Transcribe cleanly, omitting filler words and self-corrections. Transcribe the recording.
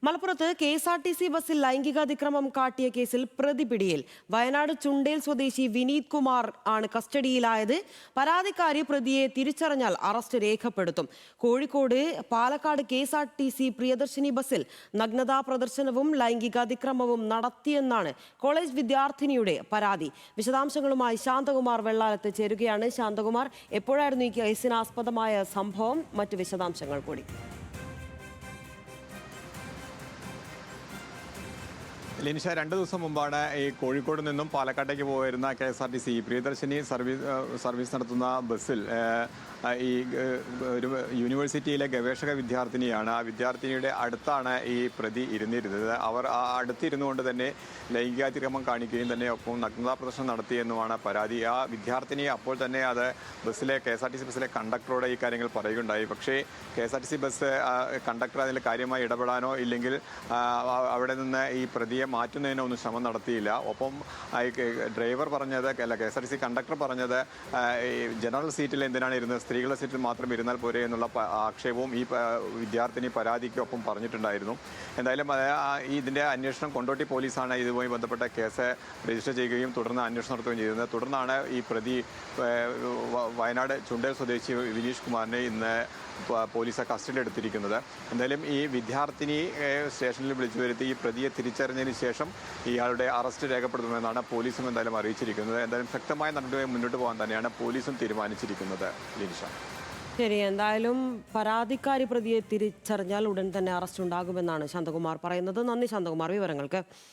മലപ്പുറത്ത് KSRTC ബസ്സിൽ ലൈംഗികാതിക്രമം കാട്ടിയ കേസിൽ പ്രതി പിടിയിൽ. വയനാട് ചുണ്ടേൽ സ്വദേശി വിനീത് കുമാർ ആണ് കസ്റ്റഡിയിലായത്. പരാതിക്കാരി പ്രതിയെ തിരിച്ചറിഞ്ഞാൽ അറസ്റ്റ് രേഖപ്പെടുത്തും. കോഴിക്കോട് പാലക്കാട് KSRTC പ്രിയദർശിനി ബസ്സിൽ നഗ്നതാ പ്രദർശനവും ലൈംഗികാതിക്രമവും നടത്തിയെന്നാണ് കോളേജ് വിദ്യാർത്ഥിനിയുടെ പരാതി. വിശദാംശങ്ങളുമായി ശാന്തകുമാർ വെള്ളാലത്ത് ചേരുകയാണ്. ശാന്തകുമാർ, എപ്പോഴായിരുന്നു ഈ കേസിനാസ്പദമായ സംഭവം? മറ്റു വിശദാംശങ്ങൾ കൂടി. ലിനിഷ, 2 ദിവസം മുമ്പാണ് ഈ കോഴിക്കോട് നിന്നും പാലക്കാട്ടേക്ക് പോയിരുന്ന KSRTC പ്രിയദർശിനി സർവീസ് നടത്തുന്ന ബസ്സിൽ ഈ ഒരു യൂണിവേഴ്സിറ്റിയിലെ ഗവേഷക വിദ്യാർത്ഥിനിയാണ്. ആ വിദ്യാർത്ഥിനിയുടെ അടുത്താണ് ഈ പ്രതി ഇരുന്നിരുന്നത്. അവർ അടുത്തിരുന്നുകൊണ്ട് തന്നെ ലൈംഗികാതിക്രമം കാണിക്കുകയും തന്നെ ഒപ്പം നഗ്നതാ പ്രദർശനം നടത്തിയെന്നുമാണ് പരാതി. ആ വിദ്യാർത്ഥിനി അപ്പോൾ തന്നെ അത് KSRTC ബസ്സിലെ കണ്ടക്ടറോട് ഈ കാര്യങ്ങൾ പറയുകയുണ്ടായി. പക്ഷേ KSRTC ബസ് കണ്ടക്ടർ അതിൽ കാര്യമായി ഇടപെടാനോ ഇല്ലെങ്കിൽ അവിടെ നിന്ന് ഈ പ്രതിയെ മാറ്റുന്നതിനോ ഒന്നും ശ്രമം നടത്തിയില്ല. ഒപ്പം ഡ്രൈവർ പറഞ്ഞത് KSRTC കണ്ടക്ടർ പറഞ്ഞത് ജനറൽ സീറ്റിൽ എന്തിനാണ് ഇരുന്നത്, സ്ത്രീകളുടെ സീറ്റിൽ മാത്രം ഇരുന്നാൽ പോരെ എന്നുള്ള ആക്ഷേപവും ഈ വിദ്യാർത്ഥിനി പരാതിക്കൊപ്പം പറഞ്ഞിട്ടുണ്ടായിരുന്നു. എന്തായാലും ഇതിൻ്റെ അന്വേഷണം കൊണ്ടോട്ടി പോലീസാണ് ഇതുമായി ബന്ധപ്പെട്ട കേസ് രജിസ്റ്റർ ചെയ്യുകയും തുടർന്ന് അന്വേഷണം നടത്തുകയും ചെയ്തത്. തുടർന്നാണ് ഈ പ്രതി വയനാട് ചുണ്ടേൽ സ്വദേശി വിനീഷ് കുമാറിനെ ഇന്ന് പോലീസ് കസ്റ്റഡിയിൽ എടുത്തിരിക്കുന്നത്. എന്തായാലും ഈ വിദ്യാർത്ഥിനി സ്റ്റേഷനിൽ വിളിച്ചു വരുത്തി ഈ പ്രതിയെ തിരിച്ചറിഞ്ഞതിന് ശേഷം ഇയാളുടെ അറസ്റ്റ് രേഖപ്പെടുത്തുമെന്നാണ് പോലീസും എന്തായാലും അറിയിച്ചിരിക്കുന്നത്. എന്തായാലും ശക്തമായ നടപടിയുമായി മുന്നോട്ട് പോകാൻ തന്നെയാണ് പോലീസും തീരുമാനിച്ചിരിക്കുന്നത്. ലിനിഷ, ശരി, എന്തായാലും പരാതിക്കാരി പ്രതിയെ തിരിച്ചറിഞ്ഞാൽ ഉടൻ തന്നെ അറസ്റ്റ് ഉണ്ടാകുമെന്നാണ് ശാന്തകുമാർ പറയുന്നത്. നന്ദി ശാന്തകുമാർ വിവരങ്ങൾക്ക്.